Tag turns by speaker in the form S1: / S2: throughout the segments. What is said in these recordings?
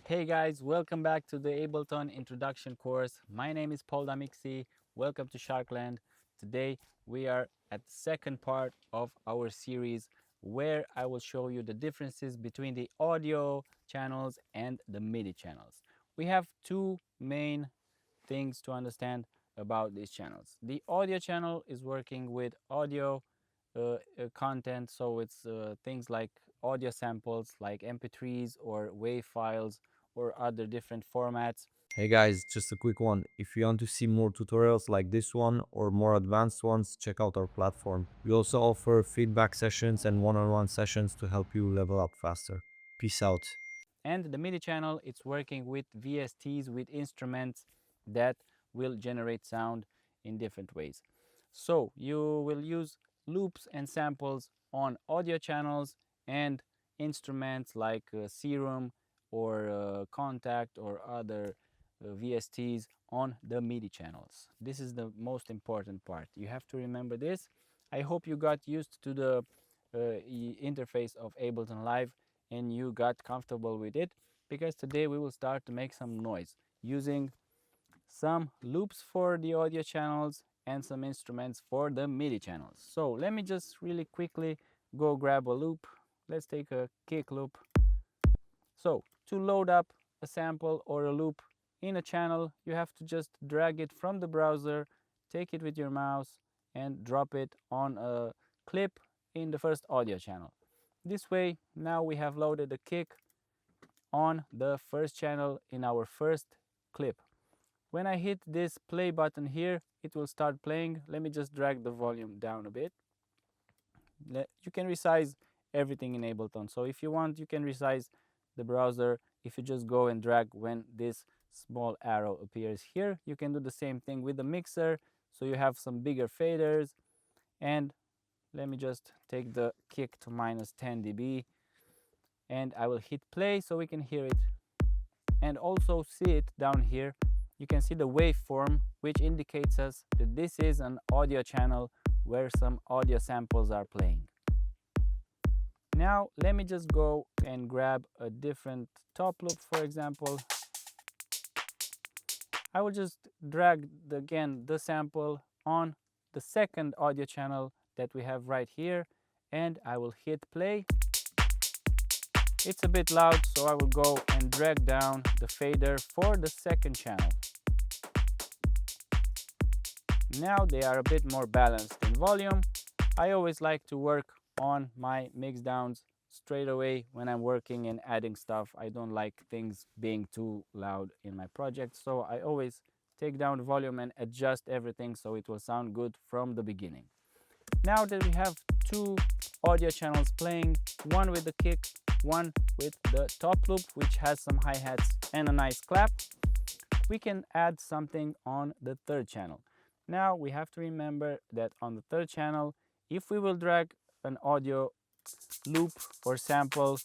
S1: Hey guys, welcome back to the Ableton introduction course. My name is Paul Damixie. Welcome to Sharkland. Today we are at the second part of our series where I will show you the differences between the audio channels and the MIDI channels. We have two main things to understand about these channels. The audio channel is working with audio content, so it's things like audio samples like MP3s or WAV files or other different formats.
S2: Hey guys, just a quick one. If you want to see more tutorials like this one or more advanced ones, check out our platform. We also offer feedback sessions and one-on-one sessions to help you level up faster. Peace out.
S1: And the MIDI channel, it's working with VSTs, with instruments that will generate sound in different ways. So you will use loops and samples on audio channels and instruments like Serum or Contact or other VSTs on the MIDI channels. This is the most important part. You have to remember this. I hope you got used to the interface of Ableton Live and you got comfortable with it, because today we will start to make some noise using some loops for the audio channels and some instruments for the MIDI channels. So let me just really quickly go grab a loop. Let's take a kick loop. So to load up a sample or a loop in a channel, you have to just drag it from the browser, take it with your mouse and drop it on a clip in the first audio channel. This way, now we have loaded a kick on the first channel in our first clip. When I hit this play button here, it will start playing. Let me just drag the volume down a bit. You can resize everything in Ableton. So if you want, you can resize the browser. If you just go and drag when this small arrow appears here, you can do the same thing with the mixer. So you have some bigger faders. And let me just take the kick to minus 10 dB. And I will hit play so we can hear it. And also see it down here. You can see the waveform, which indicates us that this is an audio channel where some audio samples are playing. Now let me just go and grab a different top loop, for example. I will just drag again the sample on the second audio channel that we have right here, and I will hit play. It's a bit loud, so I will go and drag down the fader for the second channel. Now they are a bit more balanced in volume. I always like to work on my mix downs straight away when I'm working and adding stuff. I don't like things being too loud in my project, so I always take down the volume and adjust everything so it will sound good from the beginning. Now that we have two audio channels playing, one with the kick, one with the top loop, which has some hi-hats and a nice clap, we can add something on the third channel. Now we have to remember that on the third channel, if we will drag an audio loop or sample,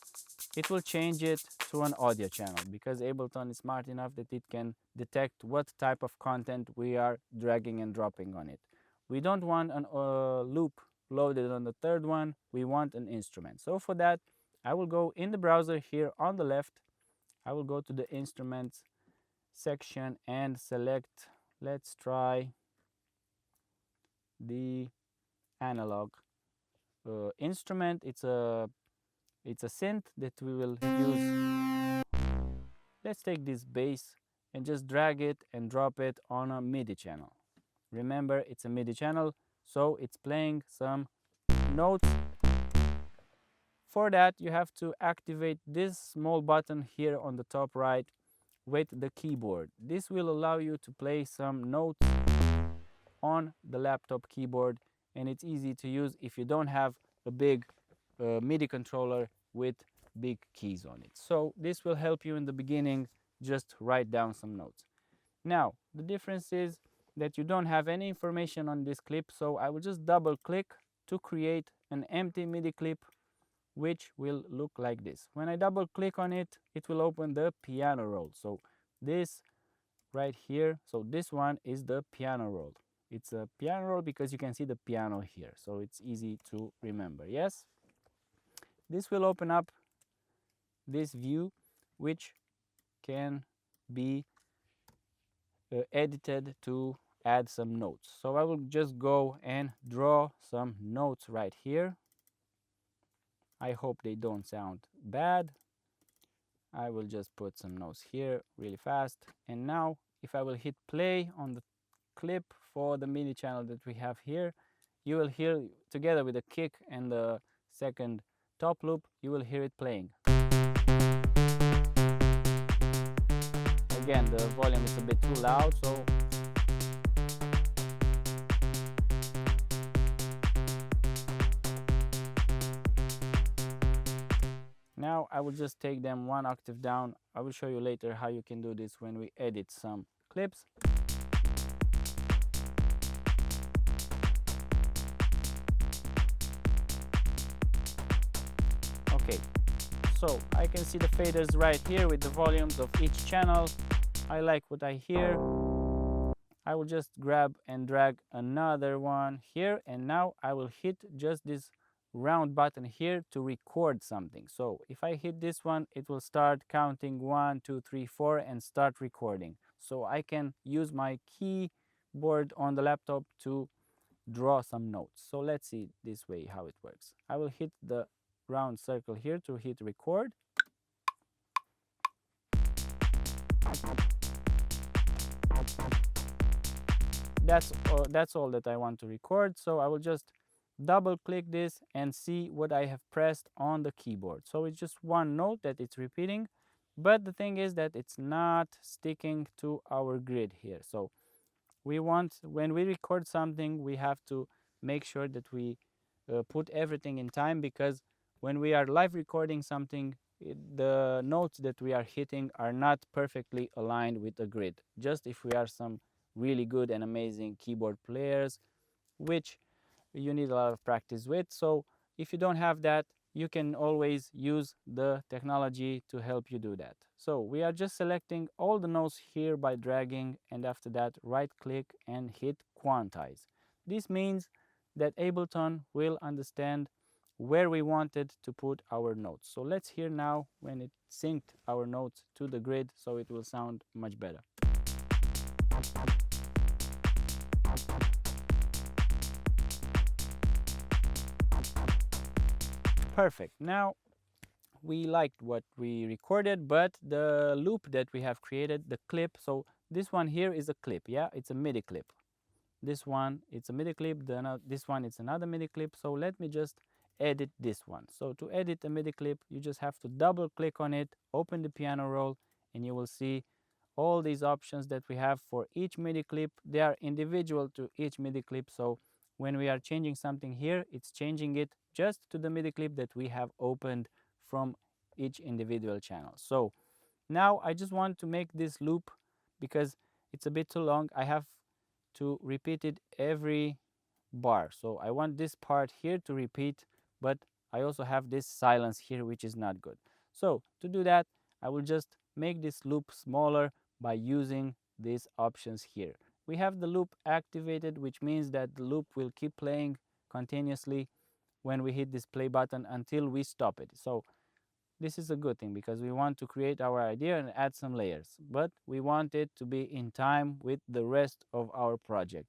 S1: it will change it to an audio channel, because Ableton is smart enough that it can detect what type of content we are dragging and dropping on it. We don't want a loop loaded on the third one, we want an instrument. So for that, I will go in the browser here on the left. I will go to the instruments section and select, let's try the analog instrument. It's a synth that we will use. Let's take this bass and just drag it and drop it on a MIDI channel. Remember, it's a MIDI channel, so it's playing some notes. For that, you have to activate this small button here on the top right with the keyboard. This will allow you to play some notes on the laptop keyboard, and it's easy to use if you don't have a big MIDI controller with big keys on it. So this will help you in the beginning, just write down some notes. Now the difference is that you don't have any information on this clip, so I will just double click to create an empty MIDI clip, which will look like this. When I double click on it, it will open the piano roll. So this right here, so this one is the piano roll. It's a piano roll because you can see the piano here, so it's easy to remember. Yes, this will open up this view, which can be edited to add some notes. So I will just go and draw some notes right here. I hope they don't sound bad. I will just put some notes here really fast. And now if I will hit play on the clip for the MIDI channel that we have here, you will hear, together with the kick and the second top loop, you will hear it playing. Again, the volume is a bit too loud, so now I will just take them one octave down. I will show you later how you can do this when we edit some clips. Okay, so I can see the faders right here with the volumes of each channel. I like what I hear. I will just grab and drag another one here, and now I will hit just this round button here to record something. So if I hit this one, it will start counting 1, 2, 3, 4 and start recording. So I can use my keyboard on the laptop to draw some notes. So let's see this way how it works. I will hit the round circle here to hit record. That's all that I want to record. So I will just double click this and see what I have pressed on the keyboard. So it's just one note that it's repeating, but the thing is that it's not sticking to our grid here. So we want, when we record something, we have to make sure that we put everything in time, because when we are live recording something, the notes that we are hitting are not perfectly aligned with the grid. Just if we are some really good and amazing keyboard players, which you need a lot of practice with. So if you don't have that, you can always use the technology to help you do that. So we are just selecting all the notes here by dragging, and after that right click and hit quantize. This means that Ableton will understand where we wanted to put our notes. So let's hear now when it synced our notes to the grid, so it will sound much better. Perfect. Now we liked what we recorded, but the loop that we have created, the clip, so this one here is a clip, yeah, it's a MIDI clip. This one, it's a MIDI clip, this one, it's another MIDI clip. So let me just edit this one. So to edit a MIDI clip, you just have to double click on it, open the piano roll, and you will see all these options that we have for each MIDI clip. They are individual to each MIDI clip. So when we are changing something here, it's changing it just to the MIDI clip that we have opened from each individual channel. So now I just want to make this loop, because it's a bit too long. I have to repeat it every bar. So I want this part here to repeat, but I also have this silence here, which is not good. So to do that, I will just make this loop smaller by using these options here. We have the loop activated, which means that the loop will keep playing continuously when we hit this play button until we stop it. So this is a good thing, because we want to create our idea and add some layers, but we want it to be in time with the rest of our project.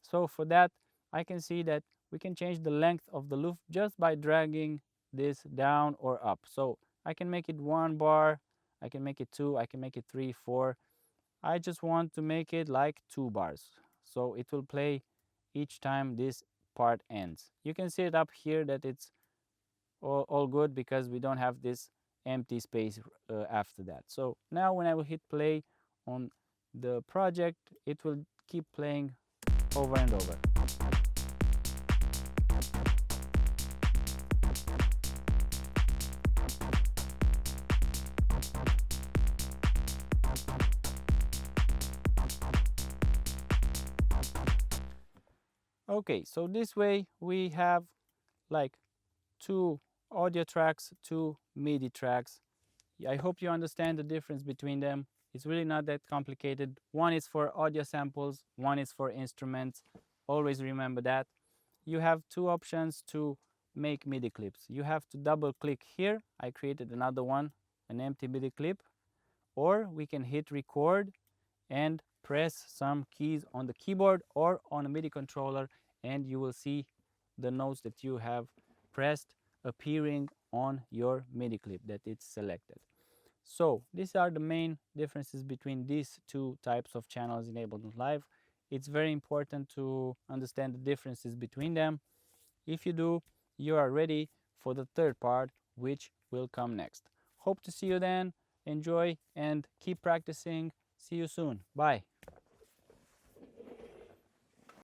S1: So for that, I can see that we can change the length of the loop just by dragging this down or up. So I can make it 1 bar, I can make it 2, I can make it 3, 4. I just want to make it like 2 bars. So it will play each time this part ends. You can see it up here that it's all good, because we don't have this empty space after that. So now when I will hit play on the project, it will keep playing over and over. Okay, so this way we have like 2 audio tracks, 2 MIDI tracks. I hope you understand the difference between them. It's really not that complicated. One is for audio samples, one is for instruments. Always remember that. You have 2 options to make MIDI clips. You have to double click here. I created another one, an empty MIDI clip. or we can hit record and press some keys on the keyboard or on a MIDI controller, and you will see the notes that you have pressed appearing on your MIDI clip that it's selected. So these are the main differences between these two types of channels in Ableton Live. It's very important to understand the differences between them. If you do, you are ready for the third part, which will come next. Hope to see you then. Enjoy and keep practicing. See you soon. Bye.